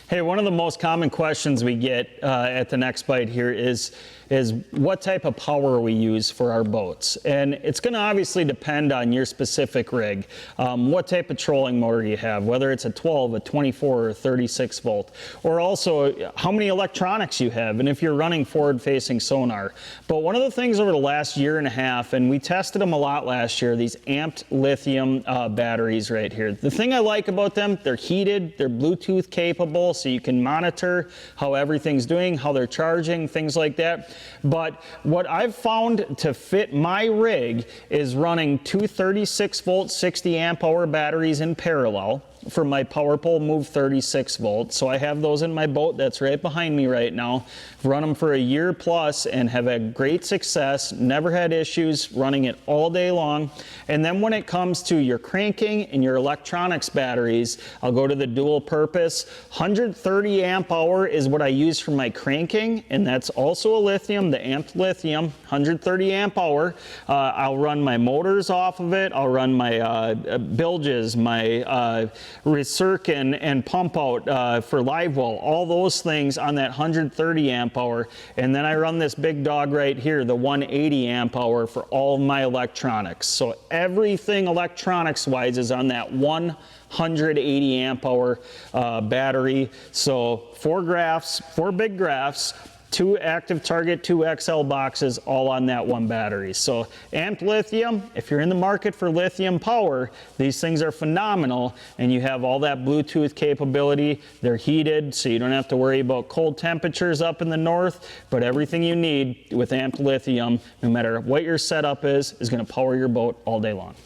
Hey, one of the most common questions we get at the Next Bite here is what type of power we use for our boats. And it's going to obviously depend on your specific rig, what type of trolling motor you have, whether it's a 12, a 24, or 36 volt, or also how many electronics you have, and if you're running forward-facing sonar. But one of the things over the last year and a half, and we tested them a lot last year, these Amped lithium batteries right here. The thing I like about them, they're heated, they're Bluetooth capable, so you can monitor how everything's doing, how they're charging, things like that. But what I've found to fit my rig is running two 36 volt 60 amp hour batteries in parallel for my PowerPole Move 36 volt. So I have those in my boat that's right behind me right now. I've run them for a year plus and have had great success, never had issues, running it all day long. And then when it comes to your cranking and your electronics batteries, I'll go to the dual purpose. 130 amp hour is what I use for my cranking, and that's also a lithium, the Amped lithium, 130 amp hour. I'll run my motors off of it. I'll run my bilges, my recirc and pump out for live well, all those things on that 130 amp hour. And then I run this big dog right here, the 180 amp hour for all of my electronics. So everything electronics wise is on that 180 amp hour battery. So 4 big graphs, 2 active target, 2 XL boxes, all on that one battery. So Amped lithium, if you're in the market for lithium power, these things are phenomenal, and you have all that Bluetooth capability. They're heated, so you don't have to worry about cold temperatures up in the north, but everything you need with Amped lithium, no matter what your setup is going to power your boat all day long.